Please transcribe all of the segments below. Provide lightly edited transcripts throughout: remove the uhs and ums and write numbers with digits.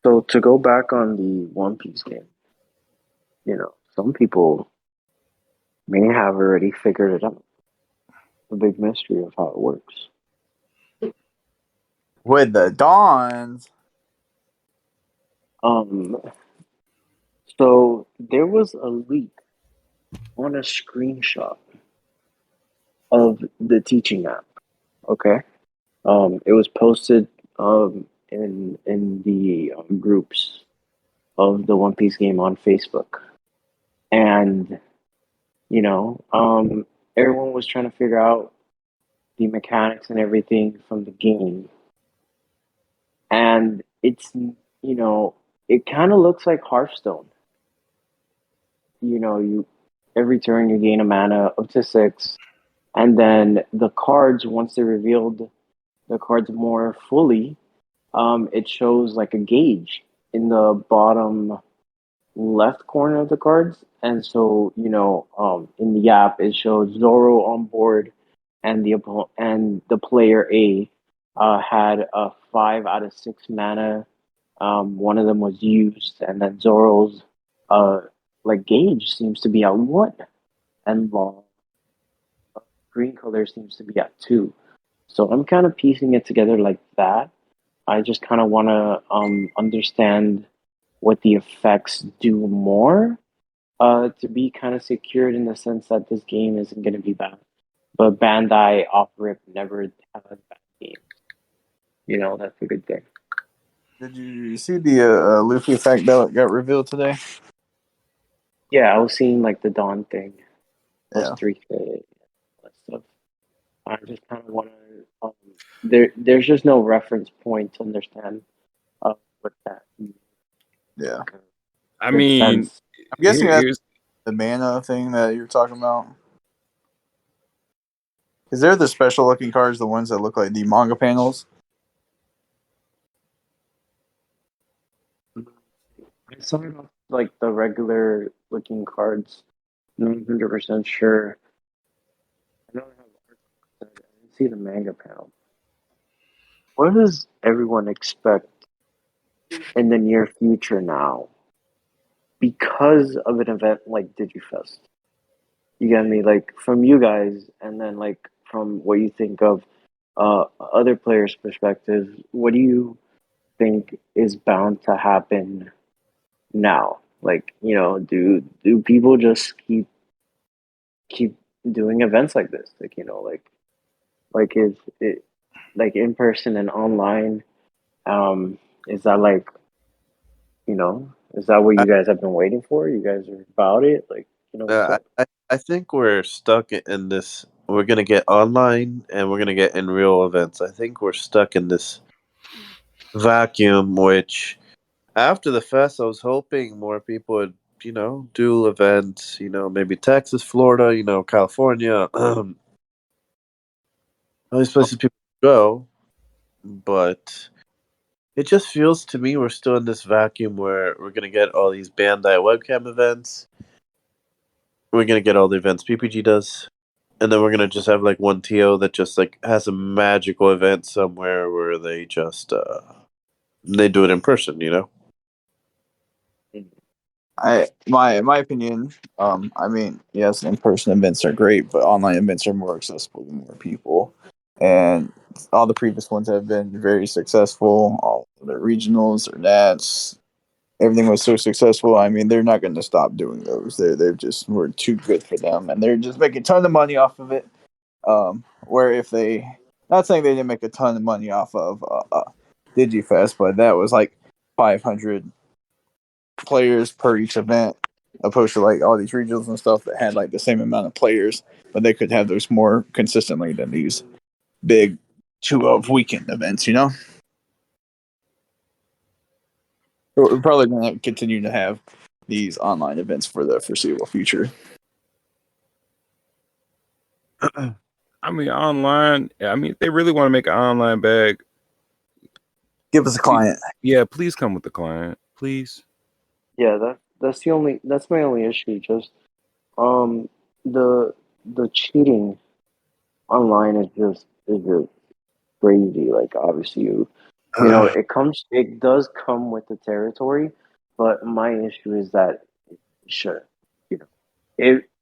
So to go back on the One Piece game, some people may have already figured it out. The big mystery of how it works. With the Dawns. Um, so there was a leak on a screenshot of the teaching app. Okay. It was posted in the groups of the One Piece game on Facebook, and you know, um, everyone was trying to figure out the mechanics and everything from the game, and it kind of looks like Hearthstone. You every turn you gain a mana up to six, and then the cards once they revealed the cards more fully, it shows like a gauge in the bottom left corner of the cards. And so, in the app, it shows Zoro on board, and the player A had a 5 out of 6 mana. One of them was used, and then Zoro's like gauge seems to be at 1, and green color seems to be at 2. So I'm kind of piecing it together like that. I just kind of want to understand what the effects do more, to be kind of secured in the sense that this game isn't going to be bad. But Bandai off rip never had a bad game. That's a good thing. Did you see the Luffy effect that got revealed today? Yeah, I was seeing like the Dawn thing, plus Yeah. 3K, that stuff. I just kind of want to. There's just no reference point to understand what that means. Yeah. I Makes mean, sense. I'm guessing that's here's the mana thing that you're talking about. Because they're the special looking cards, the ones that look like the manga panels. I saw it off like the regular looking cards. Not 100% sure. I know they have art, but I didn't see the manga panel. What does everyone expect in the near future now because of an event like DigiFest? You get me? Like from you guys, and then like from what you think of other players' perspectives, what do you think is bound to happen now? Like, do people just keep doing events like this? Like, is it like in person and online? Is that like, is that what I, you guys have been waiting for? You guys are about it? Like, what's I up? I think we're stuck in this. We're gonna get online and we're gonna get in real events. I think we're stuck in this vacuum. Which after the fest, I was hoping more people would, do events. Maybe Texas, Florida, California. All these places people go, but it just feels to me we're still in this vacuum where we're gonna get all these Bandai webcam events. We're gonna get all the events PPG does, and then we're gonna just have like one TO that just like has a magical event somewhere where they just they do it in person. My opinion, I mean, yes, in person events are great, but online events are more accessible to more people. And all the previous ones have been very successful. All the regionals or Nats, everything was so successful. I mean, they're not going to stop doing those. They've just were too good for them, and they're just making a ton of money off of it. Where if they, not saying they didn't make a ton of money off of DigiFest, but that was like 500 players per each event, opposed to like all these regionals and stuff that had like the same amount of players, but they could have those more consistently than these big 2 of weekend events. We're probably going to continue to have these online events for the foreseeable future. I mean, online. I mean, if they really want to make an online bag, Give us a client. yeah, please come with the client, please. Yeah, that's my only issue. Just um the the cheating online is just crazy. Like obviously It does come with the territory, but my issue is that it should, you know,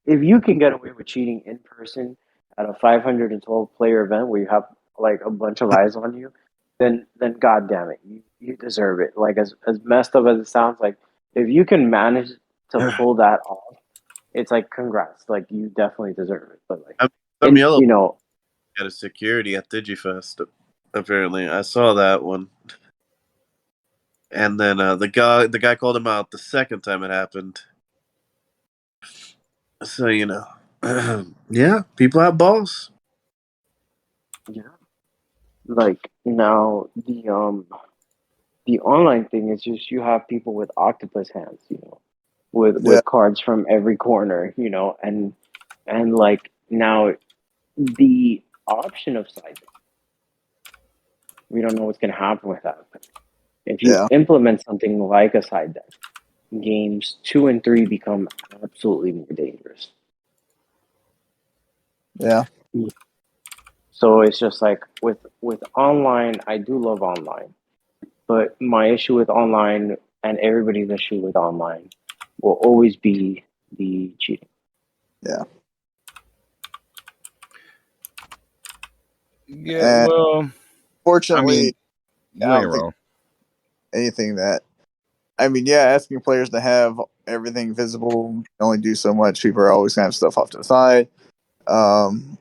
if you can get away with cheating in person at a 512 player event where you have like a bunch of eyes on you, then god damn it, you deserve it. Like as messed up as it sounds, like if you can manage to pull that off, it's like congrats, like you definitely deserve it. But like Some in yellow got a security at Digifest. Apparently, I saw that one. And then the guy called him out the second time it happened. So yeah, people have balls. yeah, like now the online thing is just you have people with octopus hands, with Yeah, cards from every corner, and like now the option of side deck, we don't know what's going to happen with that. But if you yeah, implement something like a side deck, games 2 and 3 become absolutely more dangerous. yeah. So it's just like with online, I do love online, but my issue with online and everybody's issue with online will always be the cheating. Yeah. Yeah, And well, I fortunately, mean, I you ain't don't think wrong. anything that. I mean, yeah, asking players to have everything visible can only do so much. People are always gonna have stuff off to the side. Um,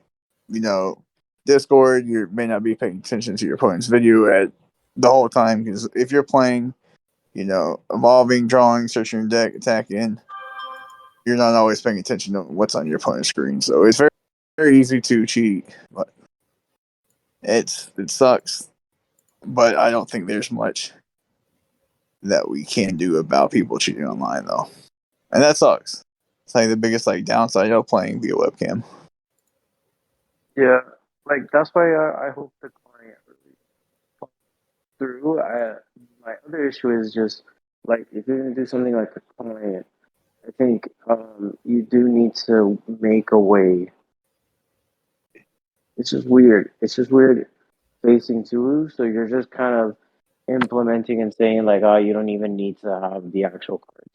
you know, Discord, you may not be paying attention to your opponent's video at the whole time because if you're playing, evolving, drawing, searching your deck, attacking, you're not always paying attention to what's on your opponent's screen. So it's very, very easy to cheat, but it sucks. But I don't think there's much that we can do about people cheating online though, and that sucks. It's like the biggest downside of playing via webcam. Yeah, like that's why I hope the client really follows through. My other issue is just like if you're gonna do something like the client, I think you do need to make a way. It's just weird. It's just weird facing Tulu. So you're just kind of implementing and saying like, oh, you don't even need to have the actual cards,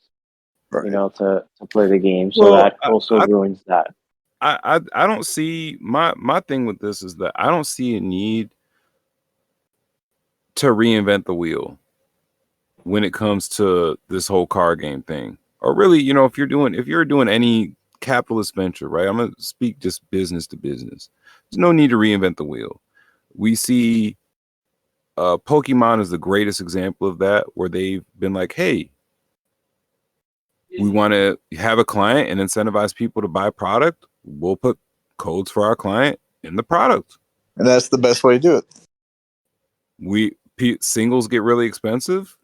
Right. to play the game. So Well, that also ruins that. I don't see my thing with this is that I don't see a need to reinvent the wheel when it comes to this whole card game thing. Or really, if you're doing any capitalist venture, right? I'm gonna speak just business to business. There's no need to reinvent the wheel. We see Pokemon is the greatest example of that, where they've been like, hey, we want to have a client and incentivize people to buy product. We'll put codes for our client in the product. And that's the best way to do it. Singles get really expensive.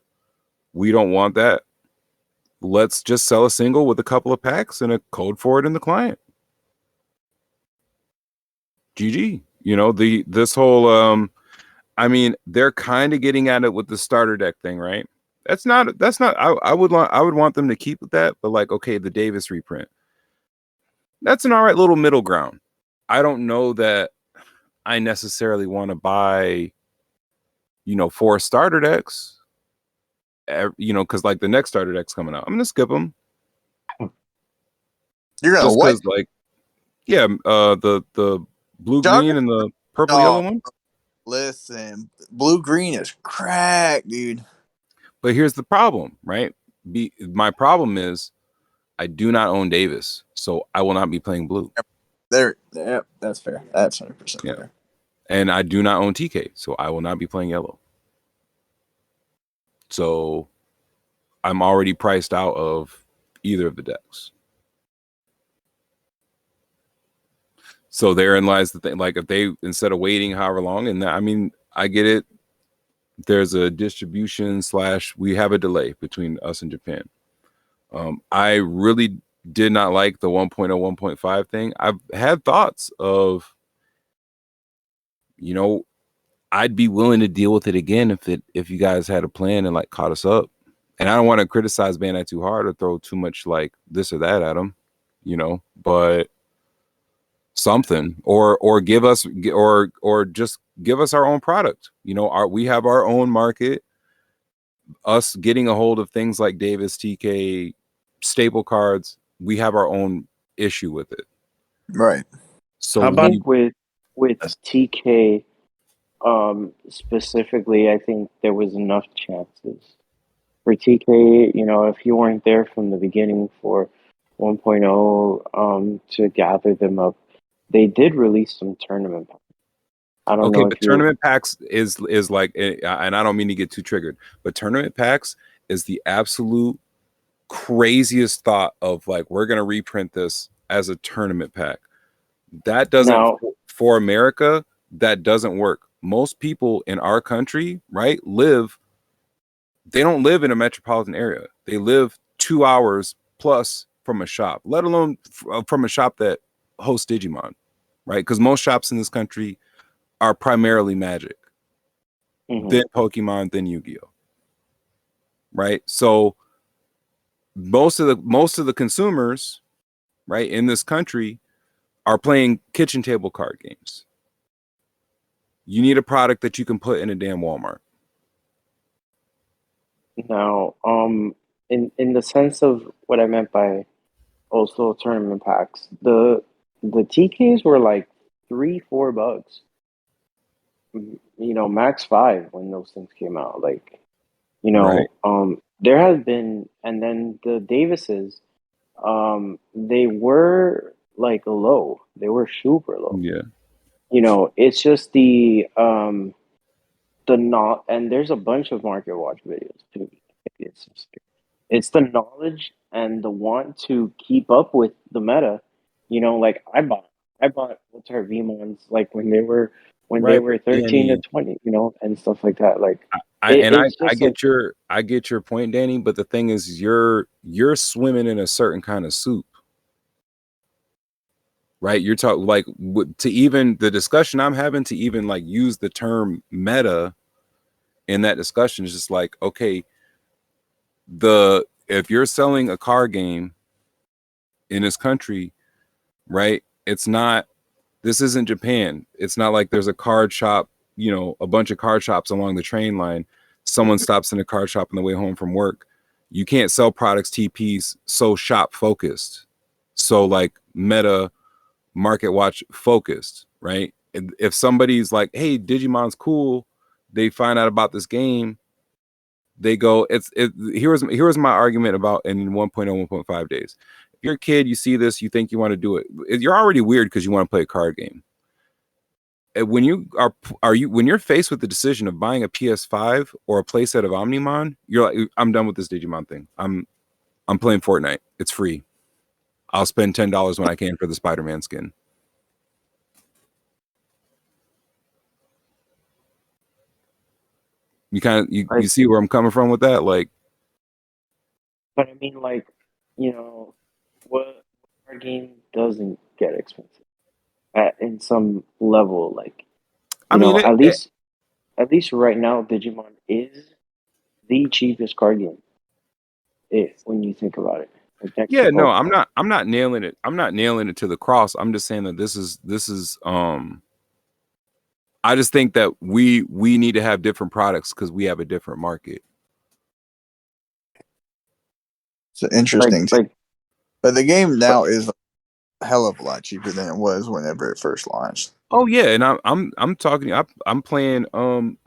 We don't want that. Let's just sell a single with a couple of packs and a code for it in the client. GG. This whole I mean, they're kind of getting at it with the starter deck thing, right? That's not I would want them to keep with that, but like, okay, the Davis reprint. That's an all right little middle ground. I don't know that I necessarily want to buy 4 starter decks. Because like the next starter deck's coming out. I'm gonna skip them. You're gonna Just what? because, like, yeah, the blue Jogger? green and the purple No, yellow one. listen, blue green is crack, dude. But here's the problem, right? My problem is I do not own Davis, so I will not be playing blue. Yeah, that's fair. That's 100% Yeah, fair. and I do not own TK, so I will not be playing yellow. So I'm already priced out of either of the decks. So therein lies the thing. Like, if they, instead of waiting however long, and I mean, I get it. There's a distribution / we have a delay between us and Japan. I really did not like the 1.0 1.5 thing. I've had thoughts of, I'd be willing to deal with it again if you guys had a plan and like caught us up. And I don't want to criticize Bandai too hard or throw too much like this or that at them, but something, or give us or just give us our own product. You know, we have our own market. Us getting a hold of things like Davis, TK, staple cards, we have our own issue with it. Right. So How I about think with TK specifically, I think there was enough chances for TK. You know, if you weren't there from the beginning for 1.0 to gather them up, they did release some tournament packs. I don't okay, know but if you tournament packs is like, and I don't mean to get too triggered, but tournament packs is the absolute craziest thought of like, we're gonna reprint this as a tournament pack. That doesn't, now. for America, that doesn't work. Most people in our country, right, they don't live in a metropolitan area. They live 2 hours plus from a shop, let alone from a shop that hosts Digimon, right? Because most shops in this country are primarily Magic, Mhm. then Pokemon, then Yu-Gi-Oh, right? So most of the consumers, right, in this country are playing kitchen table card games. You need a product that you can put in a damn Walmart. Now, in the sense of what I meant by also tournament packs, the TKs were like $3-4. You know, max five when those things came out. Like, you Right. know, there has been, and then the Davises, they were like low. They were super low. Yeah. You know, it's just the not, and there's a bunch of market watch videos too. It's the knowledge and the want to keep up with the meta. You know, like I bought what's our Vmons like when they Right. were But 13 to Danny, 20, you know, and stuff like that. Like I it's just like I get your point, Danny, but the thing is you're swimming in a certain kind of soup, right? You're talking like to even the discussion I'm having to even like use the term meta in that discussion is just like, okay, if you're selling a card game in this country, right? It's not, this isn't Japan. It's not like there's a card shop, you know, a bunch of card shops along the train line. Someone stops in a card shop on the way home from work. You can't sell products TPs so shop focused. So like meta market watch focused, right? And if somebody's like, hey, Digimon's cool, they find out about this game, they go, here's my argument about in 1.0, 1.5 days. If you're a kid, you see this, you think you want to do it. You're already weird because you want to play a card game. And when when you're faced with the decision of buying a PS5 or a playset of Omnimon, you're like, I'm done with this Digimon thing. I'm playing Fortnite. It's free. I'll spend $10 when I can for the Spider-Man skin. You kind of you like, see where I'm coming from with that? Like, but I mean, like, you know, what our game doesn't get expensive in some level. Like, I you mean, know, at least right now, Digimon is the cheapest card game. When you think about it, like next to yeah, no, Pokemon. I'm not nailing it. I'm not nailing it to the cross. I'm just saying that this is I just think that we need to have different products because we have a different market. It's Like, interesting. like, But the game but now is a hell of a lot cheaper than it was whenever it first launched. Oh yeah, and I'm talking. I'm playing. I'm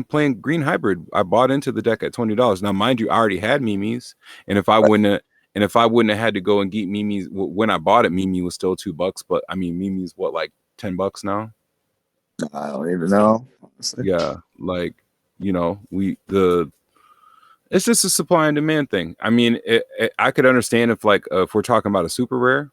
playing Green Hybrid. I bought into the deck at $20. Now, mind you, I already had Mimi's, and if I wouldn't have had to go and get Mimi's when I bought it, Mimi was still $2. But I mean, Mimi's what, like $10 now? I don't even know. Honestly. Yeah, like, you know, it's just a supply and demand thing. I mean, I could understand if like if we're talking about a super rare,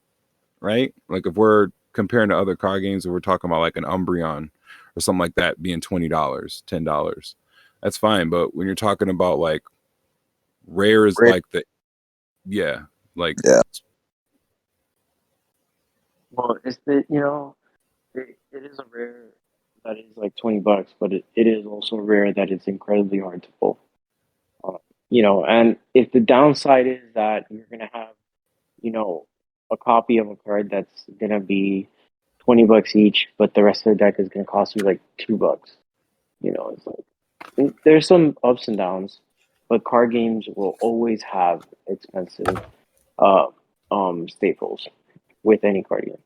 right? Like if we're comparing to other card games, or we're talking about like an Umbreon or something like that being $20, $10, that's fine. But when you're talking about like rares, Great. like yeah, like Yeah. well, it's the you know, it is a rare that is like $20, but it is also rare that it's incredibly hard to pull. You know, and if the downside is that you're gonna have, you know, a copy of a card that's gonna be $20 each, but the rest of the deck is going to cost you like $2. It's like there's some ups and downs, but card games will always have expensive uh staples with any card game.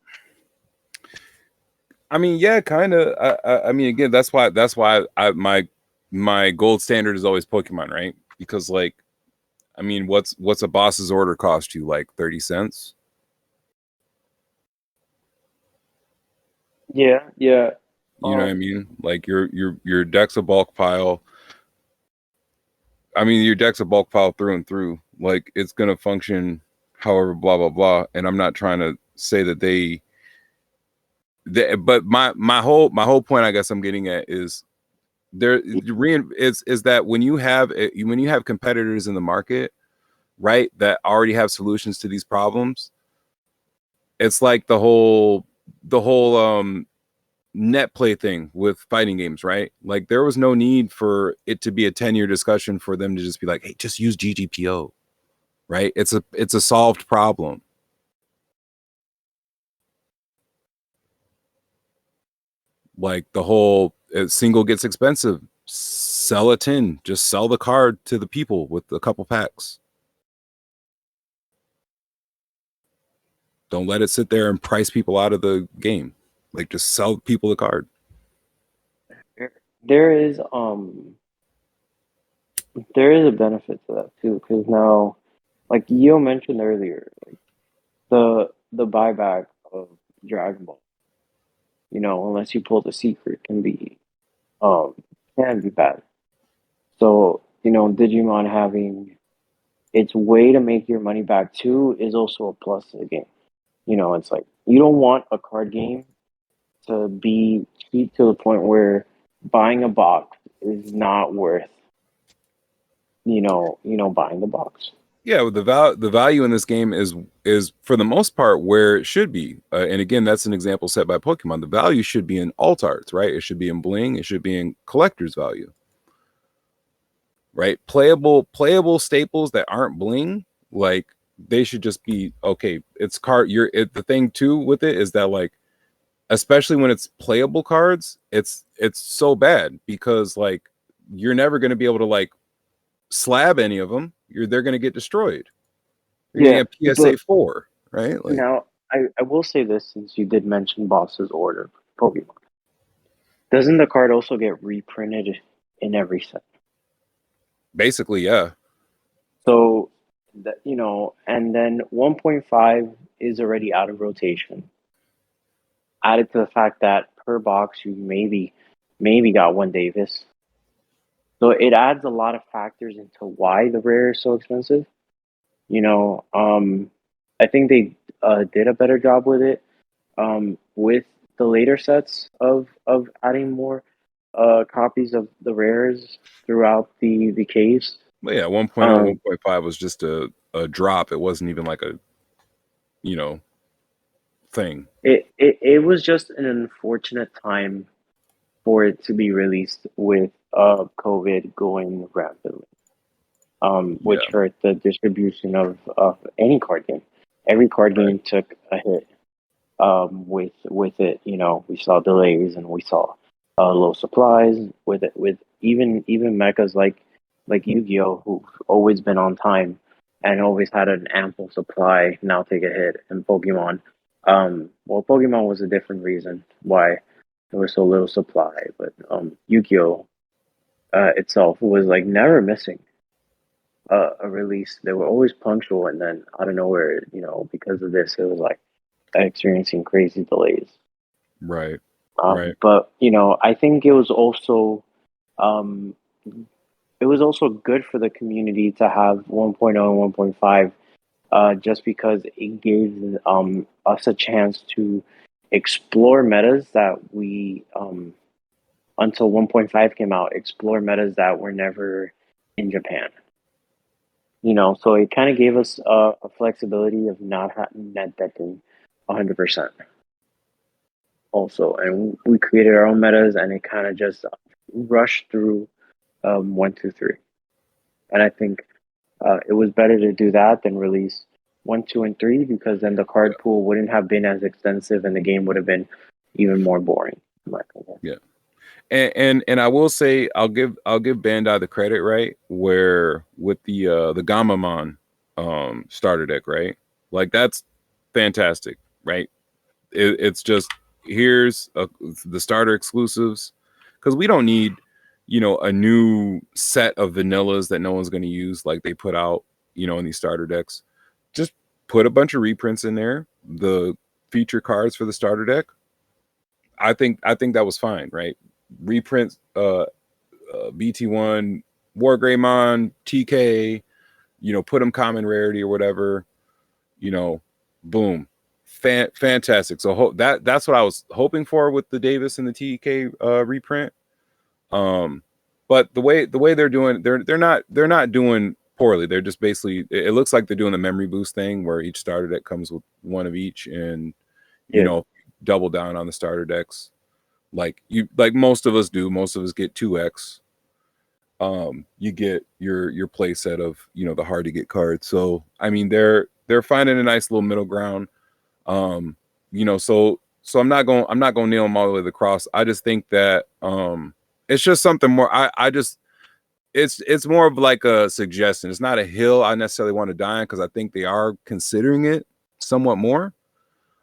I mean, yeah, kind of. I mean, again, that's why my gold standard is always Pokemon, right? Because like, I mean, what's a boss's order cost you? Like 30 cents? Yeah, yeah. You know what I mean? Like your deck's a bulk pile. I mean, your deck's a bulk pile through and through. Like it's gonna function however, blah blah blah. And I'm not trying to say that but my whole point, I guess I'm getting at is is that when you have competitors in the market, right, that already have solutions to these problems, it's like the whole net play thing with fighting games, right? Like there was no need for it to be a 10-year discussion for them to just be like, hey, just use GGPO, right? It's a solved problem. Like the whole single gets expensive, sell a tin, just sell the card to the people with a couple packs. Don't let it sit there and price people out of the game. Like just sell people the card. There is there is a benefit to that too, because now, like Yo mentioned earlier, like the buyback of Dragon Ball, unless you pull the secret, um can be bad. So, Digimon having its way to make your money back too is also a plus to the game. It's like you don't want a card game to be cheap to the point where buying a box is not worth, buying the box. Yeah, the value in this game is for the most part where it should be. And again, that's an example set by Pokemon. The value should be in alt arts, right? It should be in bling. It should be in collector's value, right? Playable staples that aren't bling, like they should just be okay. It's card. The thing too with it is that like, especially when it's playable cards, it's so bad because like you're never going to be able to like slab any of them. They're going to get destroyed. You're Yeah, going to get but PSA 4, right? Like now I will say this since you did mention Boss's Order Pokemon. Doesn't the card also get reprinted in every set? basically, yeah. So, and then 1.5 is already out of rotation. Added to the fact that per box you maybe got one Davis. So it adds a lot of factors into why the rare is so expensive. You know, um, I think they did a better job with it with the later sets of adding more copies of the rares throughout the case. But yeah, 1.0 Um, 1.5 was just a drop. It wasn't even like a, you know, thing. it was just an unfortunate time for it to be released with COVID going rapidly, which Yeah. hurt the distribution of any card game. Every card Right. game took a hit with it. We saw delays and we saw low supplies with it. With even mechas like Yu-Gi-Oh, who've always been on time and always had an ample supply, now take a hit. And Pokemon, well, Pokemon was a different reason why there was so little supply, but Yu-Gi-Oh itself was like never missing a release. They were always punctual, and then out of nowhere, because of this, it was like experiencing crazy delays. Right. Right. But I think um, it was also good for the community to have 1.0 and 1.5, just because it gave us a chance to explore metas that we until 1.5 came out, explore metas that were never in Japan. So it kind of gave us a flexibility of not net decking 100%. Also, and we created our own metas, and it kind of just rushed through 1, 2, 3. And I think it was better to do that than release 1, 2, and 3, because then the card pool wouldn't have been as extensive and the game would have been even more boring, in my opinion. Yeah. And I will say I'll give Bandai the credit, right? Where with the Gamamon starter deck, right? Like that's fantastic, right? It's just here's the starter exclusives, because we don't need, you know, a new set of vanillas that no one's going to use like they put out, you know, in these starter decks. Just put a bunch of reprints in there, the feature cards for the starter deck. I think that was fine, right? Reprint BT1 Wargreymon TK, you know, put them common rarity or whatever, you know, boom. Fantastic. So that's what I was hoping for with the Davis and the TK reprint. But the way they're doing, they're not doing poorly. They're just basically, it looks like they're doing the memory boost thing where each starter deck comes with one of each, and you know, double down on the starter decks like most of us do. Most of us get 2x. You get your play set of, you know, the hard to get cards. So I mean, they're finding a nice little middle ground. You know, so I'm not going to nail them all the way to the cross. I just think that it's just something more. I just it's more of like a suggestion. It's not a hill I necessarily want to die on, because I think they are considering it somewhat more.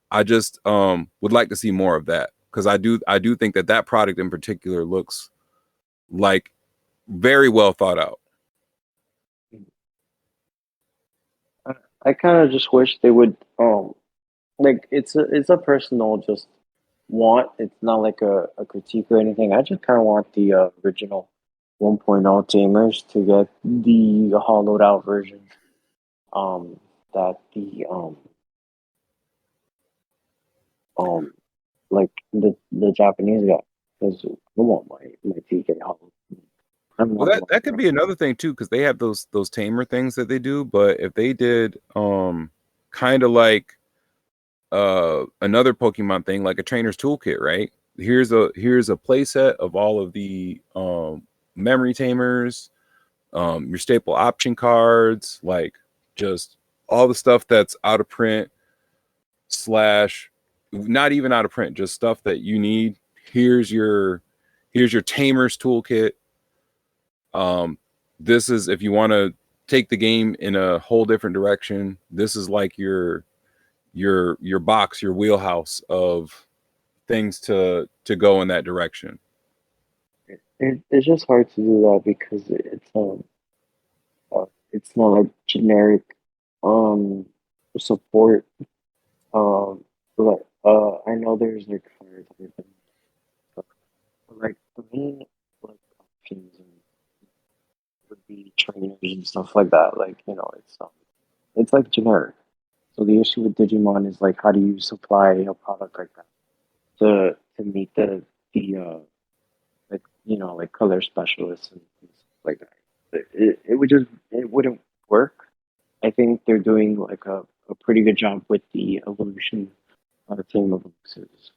I just would like to see more of that, because I do think that product in particular looks like very well thought out. I kind of just wish they would like it's a personal just want. It's not like a critique or anything. I just kind of want the original 1.0 tamers to get the hollowed out versions that the like the Japanese got, because I want my TK hollowed. Well, that could be another thing too, because they have those tamer things that they do. But if they did kind of like another Pokemon thing, like a trainer's toolkit, right? Here's a play set of all of the memory tamers, your staple option cards, like just all the stuff that's out of print slash not even out of print, just stuff that you need. Here's your tamers toolkit. This is if you want to take the game in a whole different direction. This is like your box, your wheelhouse of things to go in that direction. It's just hard to do that because it's not like generic support. But I know there's like cards like the main like options and would be trainers and stuff like that. Like, you know, it's like generic. So the issue with Digimon is like, how do you supply a product like that to meet the like, you know, like color specialists and stuff like that. It wouldn't work. I think they're doing like a pretty good job with the evolution of the team of elusives.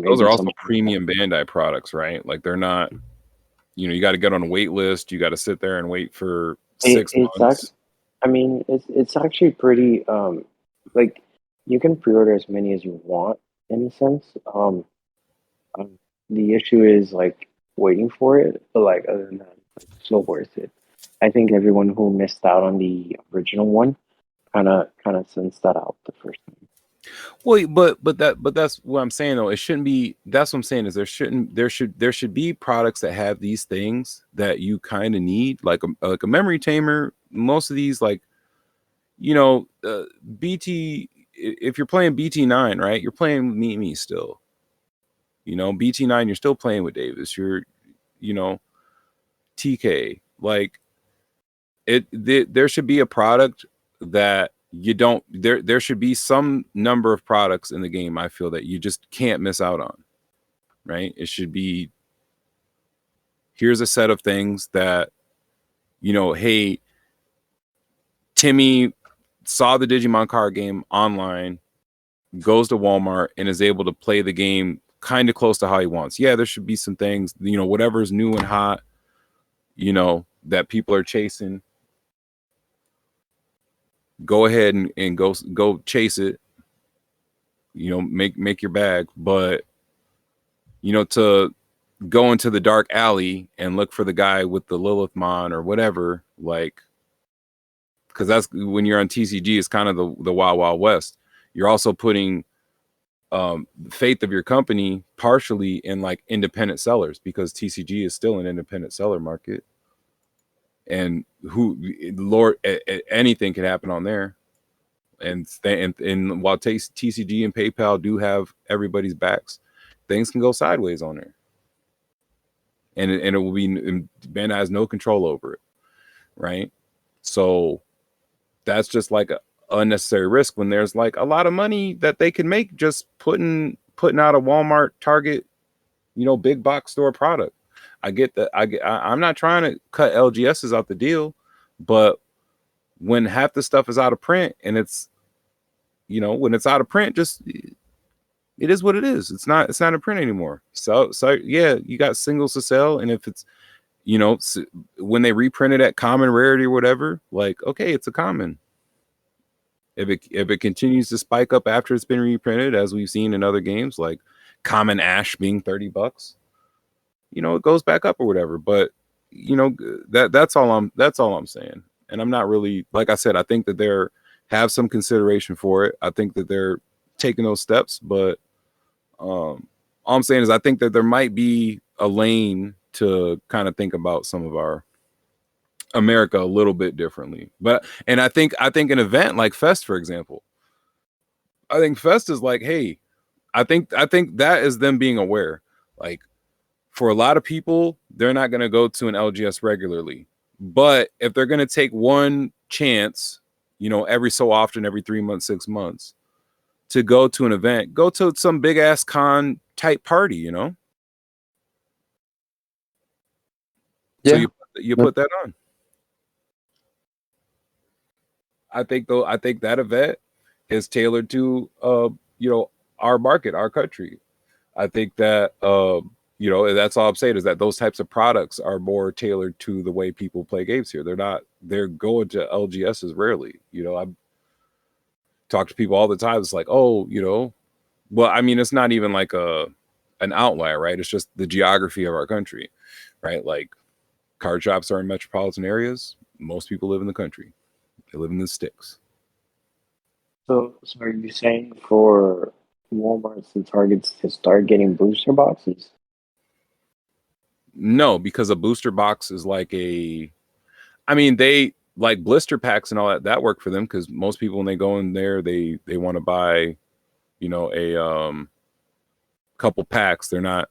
Those are also premium Bandai products, right? Like they're not, you know, you got to get on a wait list. You got to sit there and wait for 6 months. I mean, it's actually pretty like you can pre-order as many as you want in a sense. The issue is like waiting for it, but like other than that, it's not worth it. I think everyone who missed out on the original one kind of sensed that out the first time. Well, but that's what I'm saying though. It shouldn't be. That's what I'm saying is there should be products that have these things that you kind of need, like a memory tamer. Most of these, like, you know, BT. If you're playing BT9, right, you're playing with me still. You know, BT9, you're still playing with Davis. You're, you know, TK. Like there should be a product that you don't. There should be some number of products in the game, I feel, that you just can't miss out on. Right? It should be, here's a set of things that, you know, hey, Timmy saw the Digimon card game online, goes to Walmart and is able to play the game kind of close to how he wants. Yeah, there should be some things, you know, whatever is new and hot, you know, that people are chasing. go ahead and go chase it, you know, make your bag. But you know, to go into the dark alley and look for the guy with the Lilithmon or whatever, like, because that's when you're on TCG, it's kind of the wild wild west. You're also putting faith of your company partially in like independent sellers, because TCG is still an independent seller market, and who Lord anything can happen on there. And while TCG and PayPal do have everybody's backs, things can go sideways on there, and it will be, Bandai has no control over it, right? So that's just like a unnecessary risk when there's like a lot of money that they can make just putting out a Walmart, Target, you know, big box store product. I get that. I'm not trying to cut LGSs out the deal, but when half the stuff is out of print, and it's, you know, when it's out of print, just, it is what it is. It's not in print anymore. So yeah, you got singles to sell, and if it's, you know, when they reprint it at common rarity or whatever, like, okay, it's a common. If it continues to spike up after it's been reprinted, as we've seen in other games, like common Ash being $30, you know, it goes back up or whatever. But you know, that's all I'm saying. And I'm not really, like I said, I think that they're have some consideration for it. I think that they're taking those steps, but all I'm saying is I think that there might be a lane to kind of think about some of our America a little bit differently. But and I think an event like Fest, for example, I think Fest is like, hey, I think that is them being aware. Like, for a lot of people, they're not going to go to an LGS regularly, but if they're going to take one chance, you know, every so often, every 3 months, 6 months, to go to an event, go to some big ass con type party, you know. Yeah. So you put that on. I think that event is tailored to you know, our market, our country. I think that you know, that's all I'm saying, is that those types of products are more tailored to the way people play games here. They're going to LGSs rarely. You know, I talk to people all the time. It's like, oh, you know, well, I mean, it's not even like an outlier, right? It's just the geography of our country, right? Like, card shops are in metropolitan areas. Most people live in the country. They live in the sticks. So are you saying for Walmarts and Targets to start getting booster boxes? No, because a booster box is like I mean, they like blister packs and all that work for them, because most people, when they go in there, they want to buy, you know, a couple packs. They're not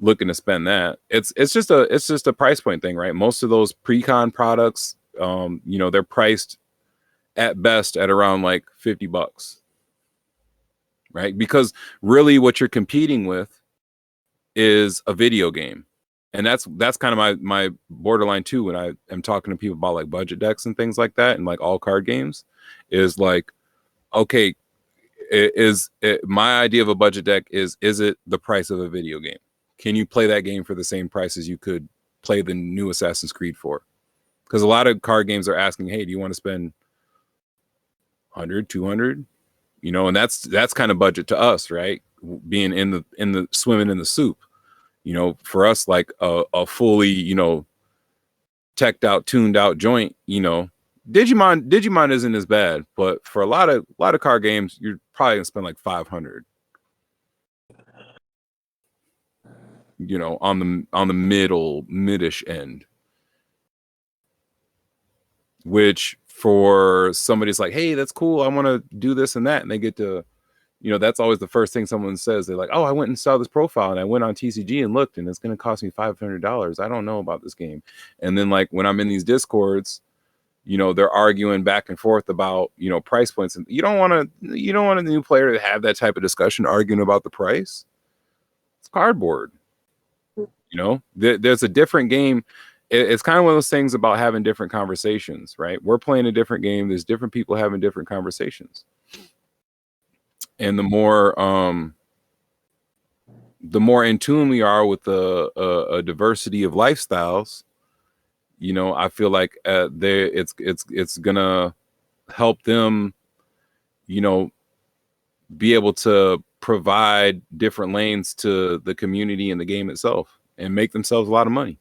looking to spend that. It's just a price point thing, right? Most of those pre-con products, you know, they're priced at best at around like $50, right? Because really what you're competing with is a video game. And that's kind of my borderline too, when I am talking to people about like budget decks and things like that, and like all card games, is like, okay, my idea of a budget deck is it the price of a video game? Can you play that game for the same price as you could play the new Assassin's Creed for? Because a lot of card games are asking, hey, do you want to spend 100, 200? You know, and that's kind of budget to us, right? Being in the swimming in the soup. You know, for us, like a fully, you know, teched out, tuned out joint, you know, Digimon isn't as bad, but for a lot of card games, you're probably gonna spend like 500. You know, on the midish end, which for somebody's like, hey, that's cool, I want to do this and that, and they get to, you know, that's always the first thing someone says. They're like, oh, I went and saw this profile and I went on TCG and looked, and it's going to cost me $500. I don't know about this game. And then like when I'm in these discords, you know, they're arguing back and forth about, you know, price points, and you don't want a new player to have that type of discussion arguing about the price. It's cardboard. You know, there's a different game. It's kind of one of those things about having different conversations, right? We're playing a different game. There's different people having different conversations. And the more in tune we are with a diversity of lifestyles, you know, I feel like it's gonna help them, you know, be able to provide different lanes to the community and the game itself and make themselves a lot of money.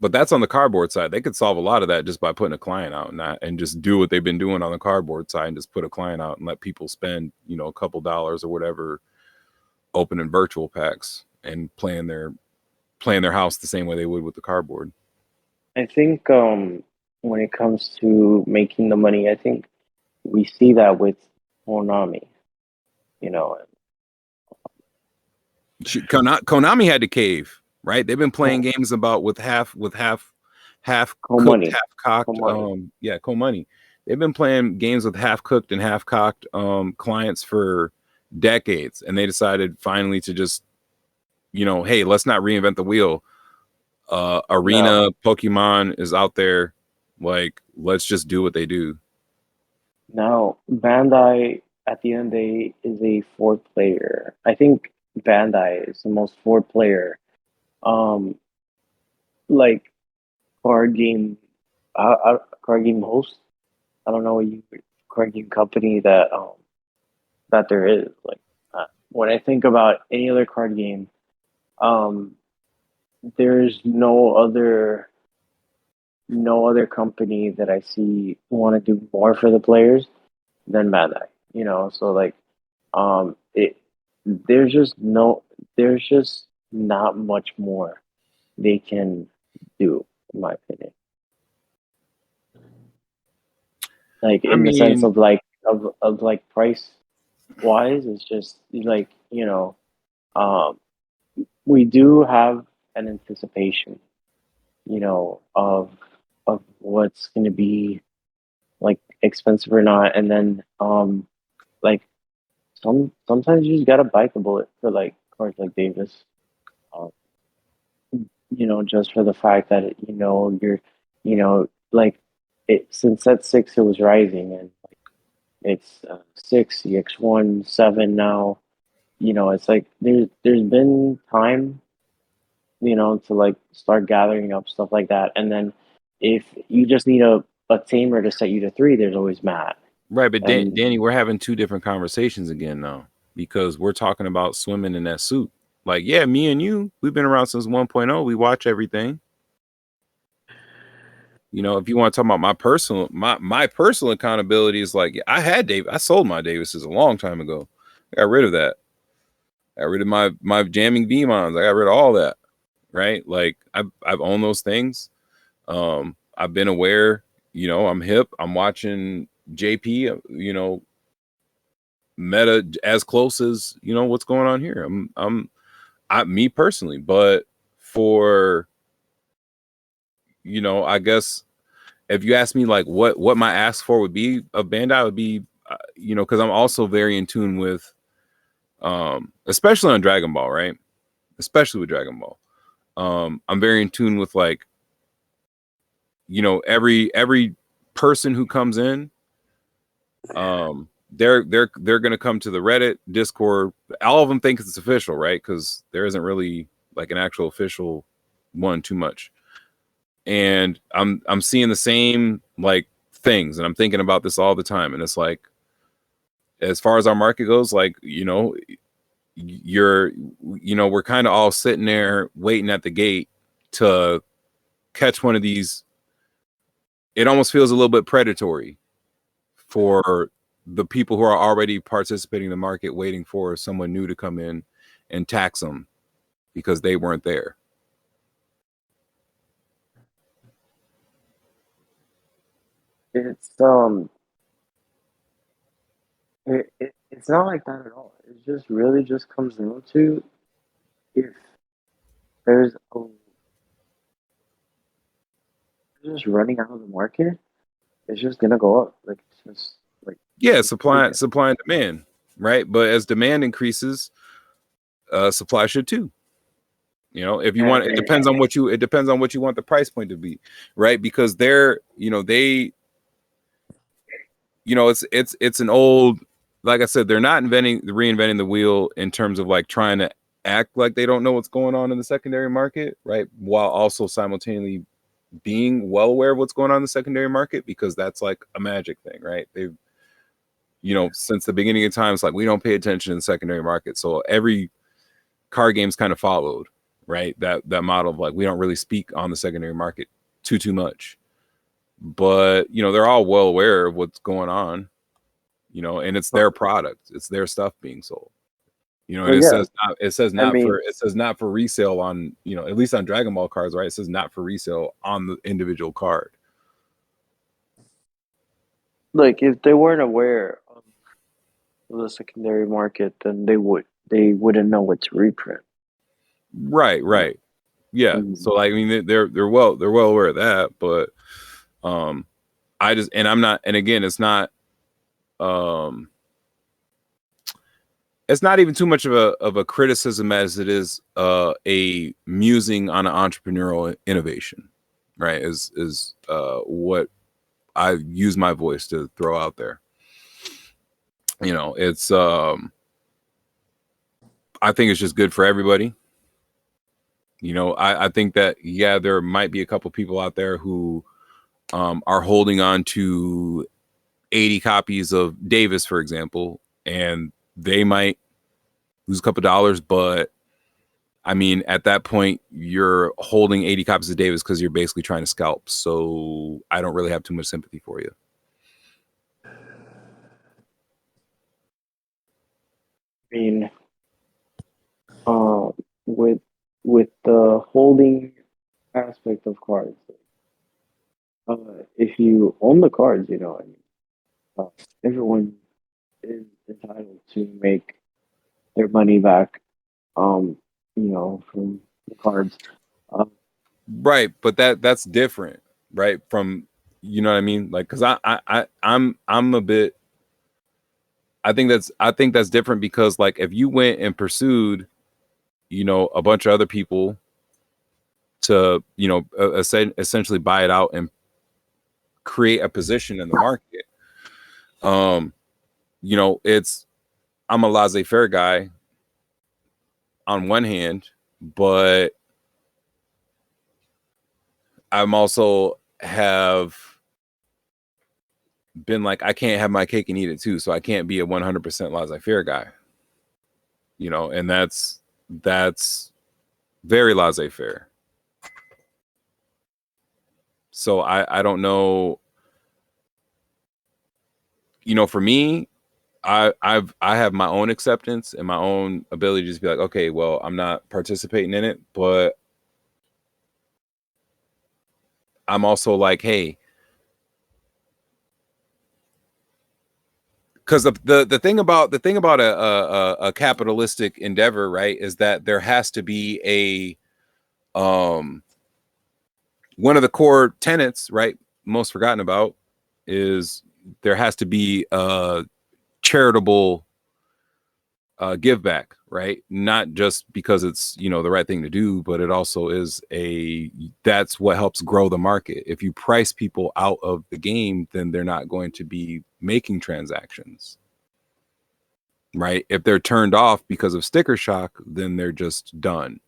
But that's on the cardboard side. They could solve a lot of that just by putting a client out and just do what they've been doing on the cardboard side and just put a client out and let people spend, you know, a couple dollars or whatever, opening virtual packs and playing their house the same way they would with the cardboard. I think when it comes to making the money, I think we see that with Konami. You know, Konami had to cave, right? They've been playing games about with half cooked, half cocked. Money. They've been playing games with half cooked and half cocked clients for decades, and they decided finally to just, you know, hey, let's not reinvent the wheel. Arena Pokemon is out there, like, let's just do what they do. Now, Bandai at the end of the day is a 4-player. I think Bandai is the most 4-player, like card game, card game host. I don't know card game company that there is. Like when I think about any other card game, there's no other company that I see want to do more for the players than Bandai. You know, so like there's just not much more they can do, in my opinion. Like in the sense of like price wise, it's just like, you know, we do have an anticipation, you know, of what's going to be like expensive or not, and then like sometimes you just gotta bite the bullet for like cards like Davis, you know, just for the fact that you know like it since set 6 it was rising, and like it's 6 EX1 7 now. You know, it's like there's been time, you know, to like start gathering up stuff like that, and then if you just need a tamer to set you to 3, there's always Matt. Right, but Danny, we're having two different conversations again now, because we're talking about swimming in that suit. Like, yeah, me and you, we've been around since 1.0. We watch everything. You know, if you want to talk about my personal accountability, is like, I sold my Davises a long time ago. I got rid of that. I got rid of my jamming V-Mons. I got rid of all that. Right? Like I've owned those things. I've been aware, you know, I'm hip. I'm watching JP, you know, meta as close as, you know, what's going on here. Me personally, but for, you know, I guess if you ask me like what my ask for would be of Bandai would be, you know, because I'm also very in tune with, especially on Dragon Ball, right? Especially with Dragon Ball. I'm very in tune with, like, you know, every person who comes in, they're gonna come to the Reddit, Discord. All of them think it's official, right? Because there isn't really like an actual official one too much. And I'm seeing the same like things, and I'm thinking about this all the time. And it's like, as far as our market goes, like, you know, we're kind of all sitting there waiting at the gate to catch one of these. It almost feels a little bit predatory for the people who are already participating in the market, waiting for someone new to come in and tax them because they weren't there. It's it's not like that at all. It just really just comes down to if there's just running out of the market, it's just gonna go up. Like it's just like, yeah, supply and demand, right? But as demand increases, supply should too. You know, if you want, it depends on what you want the price point to be, right? Because they're, you know, it's an old, like I said, they're not reinventing the wheel in terms of like trying to act like they don't know what's going on in the secondary market, right? While also simultaneously being well aware of what's going on in the secondary market, because that's like a magic thing, right? They've, since the beginning of time, it's like we don't pay attention to the secondary market. So every card game's kind of followed, right? That model of like we don't really speak on the secondary market too much. But they're all well aware of what's going on, and it's their product, it's their stuff being sold. And Well, it yeah. says I mean, not for resale on, at least on Dragon Ball cards, right? It says not for resale on the individual card. like if they weren't aware of the secondary market, then they wouldn't know what to reprint. Right. Yeah. Mhm. So like, I mean, they're well aware of that, but I just, and I'm not, and again, it's not even too much of a criticism as it is a musing on an entrepreneurial innovation, right? Is what I use my voice to throw out there. It's I think it's just good for everybody. I think that, yeah, there might be a couple people out there who are holding on to 80 copies of Davis, for example, and they might lose a couple dollars, but I mean, at that point, you're holding 80 copies of Davis because you're basically trying to scalp. So I don't really have too much sympathy for you. I mean, with the holding aspect of cards, if you own the cards, everyone is entitled to make their money back, from the cards. Right, but that's different, right? From, you know what I mean? Like, because I'm a bit. I think that's different because, like, if you went and pursued, a bunch of other people to, essentially buy it out and create a position in the market, it's, I'm a laissez-faire guy on one hand, but I'm also have been like, I can't have my cake and eat it too. So I can't be a 100% laissez-faire guy, and that's very laissez-faire. So I don't know, for me, I have my own acceptance and my own ability to just be like, okay, well, I'm not participating in it, but I'm also like, hey, because the thing about a capitalistic endeavor, right, is that there has to be a one of the core tenets, right, most forgotten about, is there has to be a charitable give back, right? Not just because it's the right thing to do, but it also is that's what helps grow the market. If you price people out of the game, then they're not going to be making transactions, right? If they're turned off because of sticker shock, then they're just done.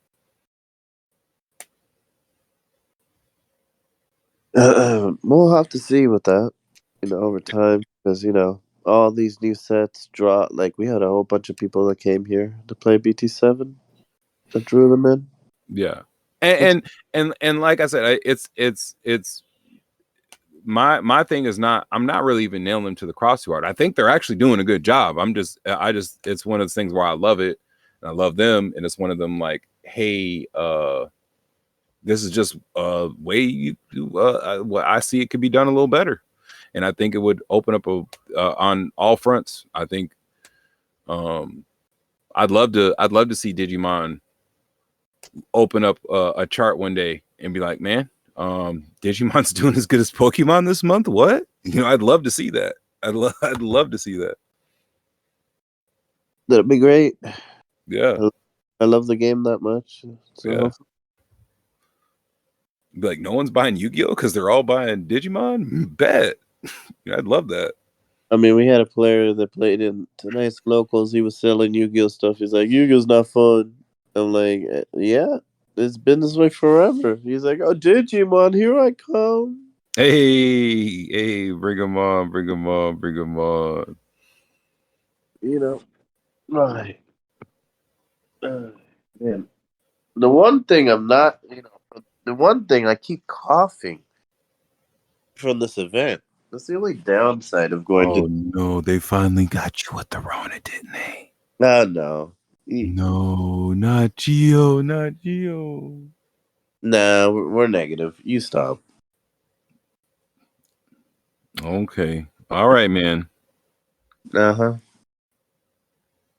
We'll have to see with that, over time, because all these new sets draw. Like, we had a whole bunch of people that came here to play BT7 that drew them in. Yeah, and like I said, it's my thing is not, I'm not really even nailing them to the cross art. I think they're actually doing a good job. It's one of those things where I love it and I love them, and it's one of them like, hey, this is just a way you what I see it could be done a little better, and I think it would open up on all fronts. I think I'd love to see Digimon open up a chart one day and be like, man, Digimon's doing as good as Pokemon this month. What? I'd love to see that. I'd love to see that. That'd be great. Yeah, I love the game that much. So yeah. Be like, no one's buying Yu-Gi-Oh because they're all buying Digimon. Bet. I'd love that. I mean, we had a player that played in tonight's locals. He was selling Yu-Gi-Oh stuff. He's like, Yu-Gi-Oh's not fun. I'm like, yeah, It's been this way forever. He's like, oh, Digimon, here I come. Hey, bring him on, bring him on, bring him on. You know, right. Man, the one thing I'm not, the one thing I keep coughing from this event. That's the only downside of going Oh to. no, they finally got you with the Rona, didn't they? No. No, not Geo, not Geo. Nah, we're negative. You stop. Okay. All right, man. Uh-huh.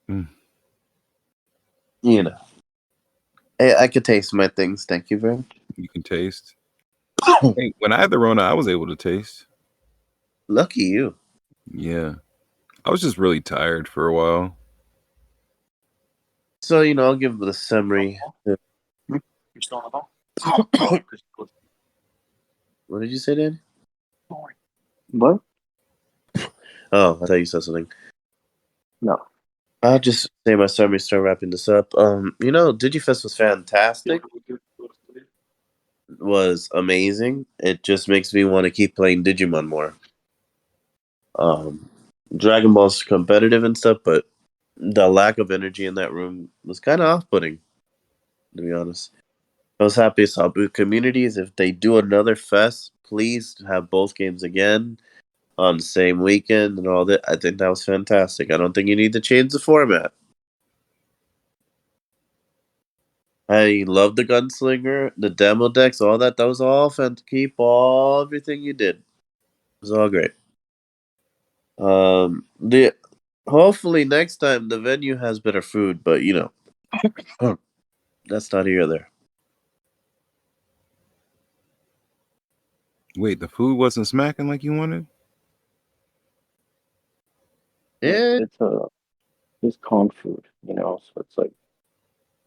Mm. You know. Hey, I could taste my things. Thank you very much. You can taste. Hey, when I had the Rona, I was able to taste. Lucky you. Yeah. I was just really tired for a while. So, I'll give the summary. You're still on the phone? What did you say, Dan? What? Oh, I thought you said something. No. I'll just say my summary, start wrapping this up. Digifest was fantastic. Was amazing. It just makes me want to keep playing Digimon more. Dragon Ball's competitive and stuff, but the lack of energy in that room was kind of off-putting, to be honest. I was happy I saw both communities. If they do another fest, please have both games again on the same weekend and all that. I think that was fantastic. I don't think you need to change the format. I love the Gunslinger, the demo decks, all that. That was all fun. Keep everything you did. It was all great. The hopefully next time the venue has better food, but that's not here or there. Wait, the food wasn't smacking like you wanted? It It's con food, so it's like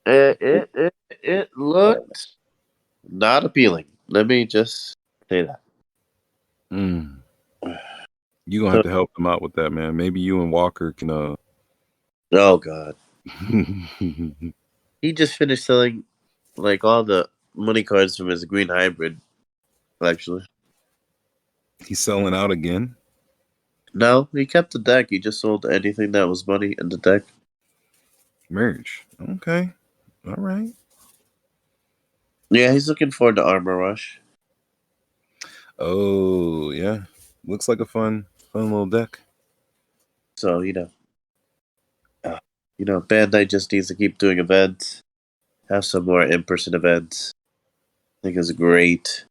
it looked not appealing. Let me just say that. Mm. You're gonna So, have to help them out with that, man. Maybe you and Walker can oh god, he just finished selling like all the money cards from his green hybrid. Actually, He's selling out again. no, he kept the deck. He just sold anything that was money in the deck. Merch. Okay. All right. Yeah, he's looking forward to Armor Rush. Oh yeah. Looks like a fun little deck. So Bandai just needs to keep doing events, have some more in-person events. I think it's great.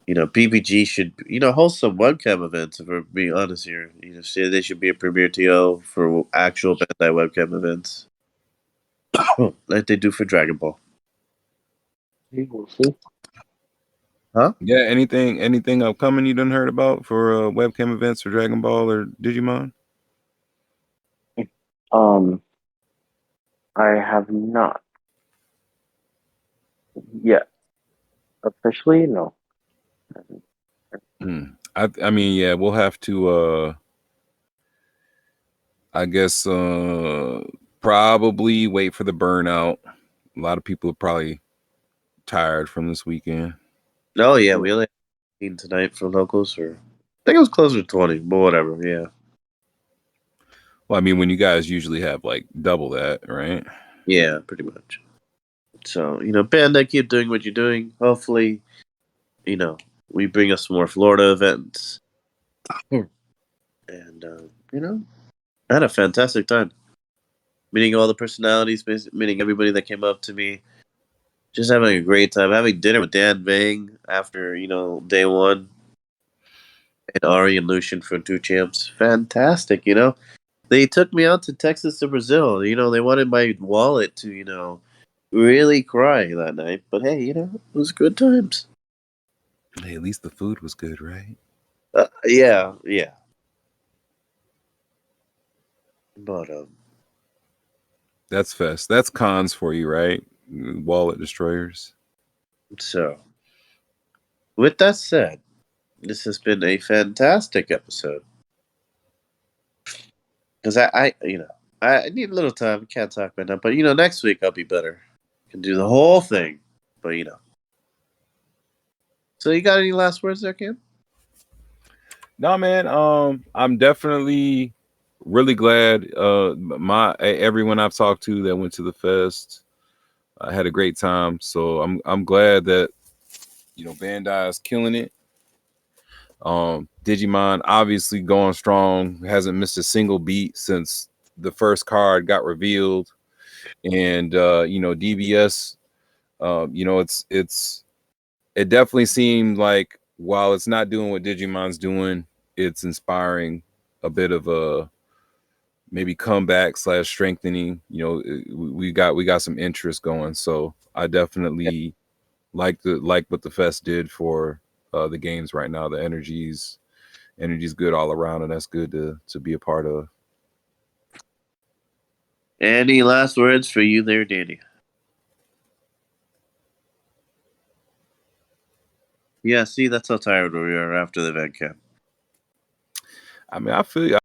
PPG should, host some webcam events. If we're being honest here, say they should be a premier TO for actual Bandai webcam events, like they do for Dragon Ball. we'll see. Huh? Yeah. Anything upcoming you done heard about for webcam events for Dragon Ball or Digimon? I have not yet. Officially, no. I mean, yeah, we'll have to I guess probably wait for the burnout. A lot of people are probably tired from this weekend. Oh yeah, we only had 18 tonight for locals, or I think it was closer to 20, but whatever. Yeah, Well, I mean, when you guys usually have like double that, right? yeah, pretty much. So Bandai, keep doing what you're doing. Hopefully, we bring us more Florida events, and I had a fantastic time meeting all the personalities, meeting everybody that came up to me. Just having a great time. Having dinner with Dan Vang after, day one. And Ari and Lucian from Two Champs. Fantastic, They took me out to Texas to Brazil. They wanted my wallet to, really cry that night. But hey, it was good times. Hey, at least the food was good, right? Yeah. But, That's fest. That's cons for you, right? Wallet destroyers. so, with that said, this has been a fantastic episode. Because I need a little time. I can't talk right now. But, next week I'll be better. Can do the whole thing. But So you got any last words there, Cam? No, man. I'm definitely really glad. Everyone I've talked to that went to the fest, I had a great time. So I'm glad that Bandai is killing it. Digimon obviously going strong, hasn't missed a single beat since the first card got revealed, and DBS. It definitely seemed like while it's not doing what Digimon's doing, it's inspiring a bit of a maybe comeback / strengthening. We got some interest going, so I definitely like what the fest did for the games right now. The energy's good all around, and that's good to be a part of. Any last words for you there, Danny? Yeah, see, that's how tired we are after the event, Cam. I mean, I feel